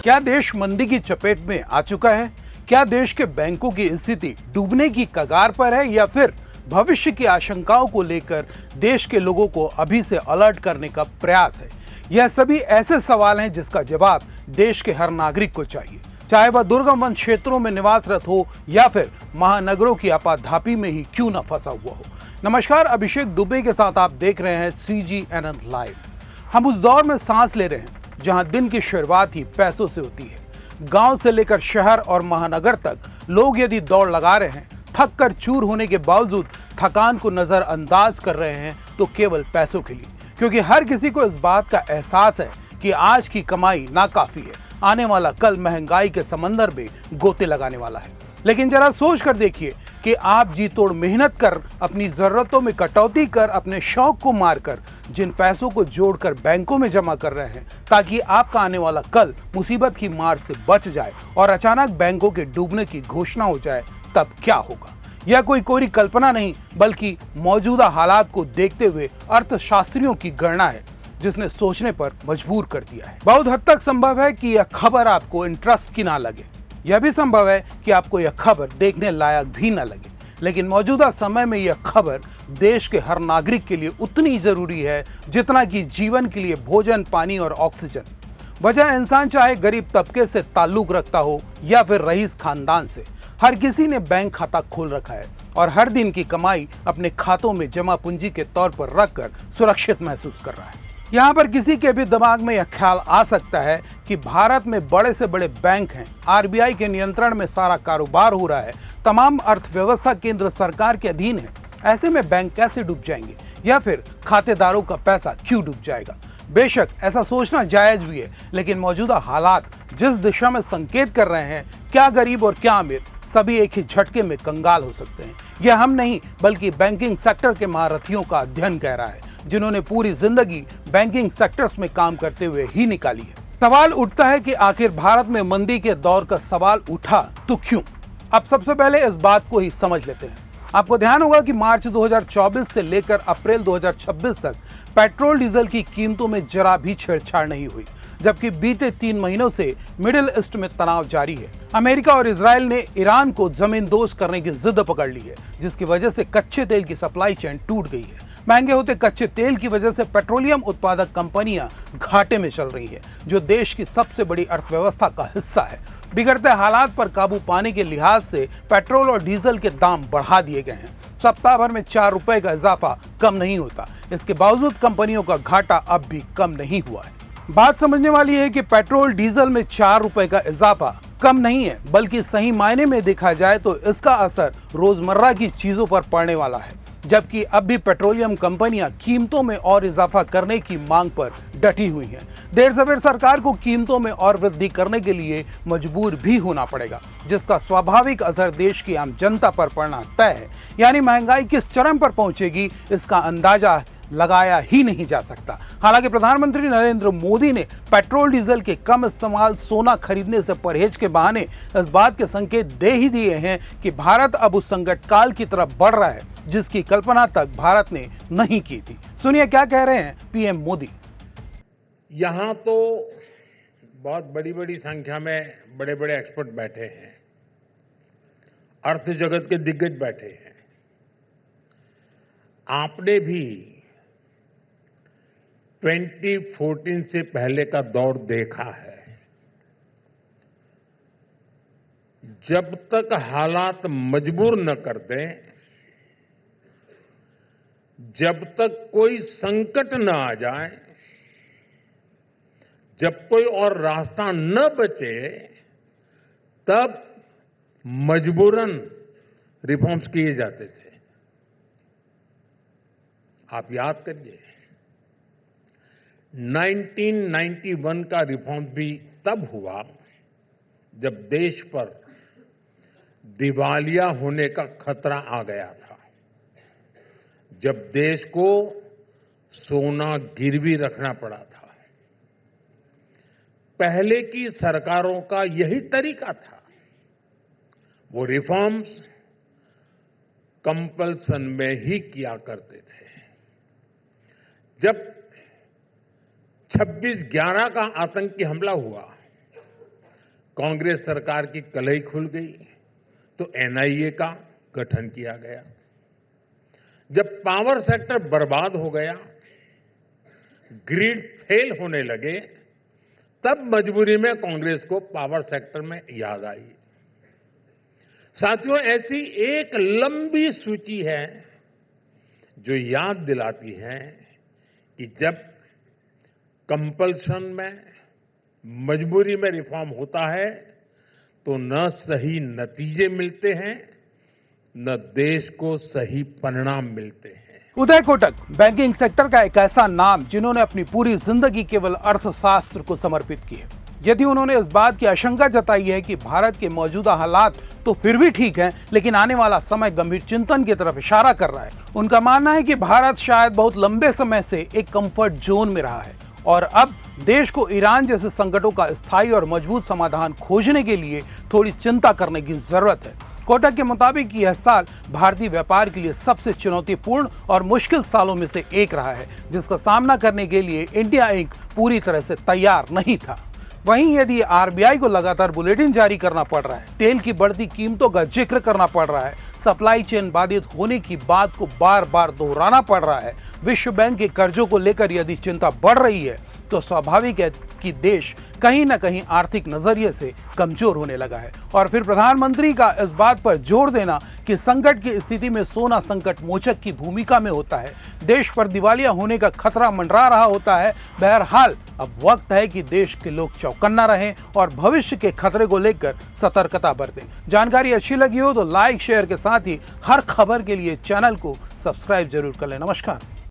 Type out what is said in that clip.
क्या देश मंदी की चपेट में आ चुका है? क्या देश के बैंकों की स्थिति डूबने की कगार पर है या फिर भविष्य की आशंकाओं को लेकर देश के लोगों को अभी से अलर्ट करने का प्रयास है? यह सभी ऐसे सवाल हैं जिसका जवाब देश के हर नागरिक को चाहिए, चाहे वह दुर्गम वन क्षेत्रों में निवासरत हो या फिर महानगरों की आपाधापी में ही क्यों न फंसा हुआ हो। नमस्कार, अभिषेक दुबे के साथ आप देख रहे हैं CGNN लाइव। हम उस दौर में सांस ले रहे हैं जहां दिन की शुरुआत ही पैसों से होती है। गांव से लेकर शहर और महानगर तक लोग यदि दौड़ लगा रहे हैं, थक कर चूर होने के बावजूद थकान को नजरअंदाज कर रहे हैं तो केवल पैसों के लिए, क्योंकि हर किसी को इस बात का एहसास है कि आज की कमाई नाकाफी है, आने वाला कल महंगाई के समंदर में गोते लगाने वाला है। लेकिन जरा सोच कर देखिए कि आप जी तोड़ मेहनत कर, अपनी जरूरतों में कटौती कर, अपने शौक को मारकर जिन पैसों को जोड़कर बैंकों में जमा कर रहे हैं ताकि आपका आने वाला कल मुसीबत की मार से बच जाए और अचानक बैंकों के डूबने की घोषणा हो जाए, तब क्या होगा? यह कोई कोरी कल्पना नहीं बल्कि मौजूदा हालात को देखते हुए अर्थशास्त्रियों की गणना है, जिसने सोचने पर मजबूर कर दिया है। बहुत हद तक संभव है कि यह खबर आपको इंटरेस्ट की ना लगे, यह भी संभव है कि आपको यह खबर देखने लायक भी न लगे, लेकिन मौजूदा समय में यह खबर देश के हर नागरिक के लिए उतनी जरूरी है जितना कि जीवन के लिए भोजन, पानी और ऑक्सीजन। वजह इंसान चाहे गरीब तबके से ताल्लुक रखता हो या फिर रईस खानदान से, हर किसी ने बैंक खाता खोल रखा है और हर दिन की कमाई अपने खातों में जमा पूंजी के तौर पर रखकर सुरक्षित महसूस कर रहा है। यहाँ पर किसी के भी दिमाग में यह ख्याल आ सकता है कि भारत में बड़े से बड़े बैंक हैं, RBI के नियंत्रण में सारा कारोबार हो रहा है, तमाम अर्थव्यवस्था केंद्र सरकार के अधीन है, ऐसे में बैंक कैसे डूब जाएंगे या फिर खातेदारों का पैसा क्यों डूब जाएगा? बेशक ऐसा सोचना जायज भी है, लेकिन मौजूदा हालात जिस दिशा में संकेत कर रहे हैं, क्या गरीब और क्या अमीर सभी एक ही झटके में कंगाल हो सकते हैं। यह हम नहीं बल्कि बैंकिंग सेक्टर के महारथियों का अध्ययन कह रहा है, जिन्होंने पूरी जिंदगी बैंकिंग सेक्टर्स में काम करते हुए ही निकाली है। सवाल उठता है कि आखिर भारत में मंदी के दौर का सवाल उठा तो क्यों? अब सबसे पहले इस बात को ही समझ लेते हैं। आपको ध्यान होगा कि मार्च 2024 से लेकर अप्रैल 2026 तक पेट्रोल डीजल की कीमतों में जरा भी छेड़छाड़ नहीं हुई, जबकि बीते 3 महीनों से मिडिल ईस्ट में तनाव जारी है। अमेरिका और इजराइल ने ईरान को जमींदोज करने की जिद पकड़ ली है, जिसकी वजह से कच्चे तेल की सप्लाई चेन टूट गई है। महंगे होते कच्चे तेल की वजह से पेट्रोलियम उत्पादक कंपनियां घाटे में चल रही हैं, जो देश की सबसे बड़ी अर्थव्यवस्था का हिस्सा है। बिगड़ते हालात पर काबू पाने के लिहाज से पेट्रोल और डीजल के दाम बढ़ा दिए गए हैं। सप्ताह भर में 4 रुपए का इजाफा कम नहीं होता। इसके बावजूद कंपनियों का घाटा अब भी कम नहीं हुआ है। बात समझने वाली है कि पेट्रोल डीजल में 4 रुपए का इजाफा कम नहीं है, बल्कि सही मायने में देखा जाए तो इसका असर रोजमर्रा की चीजों पर पड़ने वाला है। जबकि अब भी पेट्रोलियम कंपनियां कीमतों में और इजाफा करने की मांग पर डटी हुई हैं। देर सवेर सरकार को कीमतों में और वृद्धि करने के लिए मजबूर भी होना पड़ेगा, जिसका स्वाभाविक असर देश की आम जनता पर पड़ना तय है। यानी महंगाई किस चरम पर पहुंचेगी, इसका अंदाजा लगाया ही नहीं जा सकता। हालांकि प्रधानमंत्री नरेंद्र मोदी ने पेट्रोल डीजल के कम इस्तेमाल, सोना खरीदने से परहेज के बहाने इस बात के संकेत दे ही दिए हैं कि भारत अब उस संकट काल की तरफ बढ़ रहा है जिसकी कल्पना तक भारत ने नहीं की थी। सुनिए क्या कह रहे हैं PM मोदी। यहां तो बहुत बड़ी बड़ी संख्या में बड़े बड़े एक्सपर्ट बैठे हैं, अर्थ जगत के दिग्गज बैठे हैं। आपने भी 2014 से पहले का दौर देखा है। जब तक हालात मजबूर न कर दें, जब तक कोई संकट न आ जाए, जब कोई और रास्ता न बचे, तब मजबूरन रिफॉर्म्स किए जाते थे। आप याद करिए, 1991 का रिफॉर्म भी तब हुआ जब देश पर दिवालिया होने का खतरा आ गया था, जब देश को सोना गिरवी रखना पड़ा था। पहले की सरकारों का यही तरीका था। वो रिफॉर्म्स कंपल्सन में ही किया करते थे। जब 26/11 का आतंकी हमला हुआ कांग्रेस सरकार की कलई खुल गई तो एनआईए का गठन किया गया। जब पावर सेक्टर बर्बाद हो गया, ग्रिड फेल होने लगे, तब मजबूरी में कांग्रेस को पावर सेक्टर में याद आई। साथियों, ऐसी एक लंबी सूची है जो याद दिलाती है कि जब कंपल्शन में, मजबूरी में रिफॉर्म होता है तो न सही नतीजे मिलते हैं, न देश को सही परिणाम मिलते हैं। उदय कोटक बैंकिंग सेक्टर का एक ऐसा नाम जिन्होंने अपनी पूरी जिंदगी केवल अर्थशास्त्र को समर्पित की है। यदि उन्होंने इस बात की आशंका जताई है कि भारत के मौजूदा हालात तो फिर भी ठीक हैं, लेकिन आने वाला समय गंभीर चिंतन की तरफ इशारा कर रहा है। उनका मानना है कि भारत शायद बहुत लंबे समय से एक कंफर्ट जोन में रहा है और अब देश को ईरान जैसे संकटों का स्थायी और मजबूत समाधान खोजने के लिए थोड़ी चिंता करने की जरूरत है। कोटक के मुताबिक यह साल भारतीय व्यापार के लिए सबसे चुनौतीपूर्ण और मुश्किल सालों में से एक रहा है, जिसका सामना करने के लिए इंडिया इंक पूरी तरह से तैयार नहीं था। वहीं यदि आरबीआई को लगातार बुलेटिन जारी करना पड़ रहा है, तेल की बढ़ती कीमतों का जिक्र करना पड़ रहा है, सप्लाई चेन बाधित होने की बात को बार बार दोहराना पड़ रहा है, विश्व बैंक के कर्जों को लेकर यदि चिंता बढ़ रही है, तो स्वाभाविक है कि देश कहीं न कहीं आर्थिक नजरिए से कमजोर होने लगा है। और फिर प्रधानमंत्री का इस बात पर जोर देना कि संकट की स्थिति में सोना संकट मोचक की भूमिका में होता है, देश पर दिवालिया होने का खतरा मंडरा रहा होता है। बहरहाल अब वक्त है कि देश के लोग चौकन्ना रहें और भविष्य के खतरे को लेकर सतर्कता बरतें। जानकारी अच्छी लगी हो तो लाइक शेयर के साथ ही हर खबर के लिए चैनल को सब्सक्राइब जरूर कर लें। नमस्कार।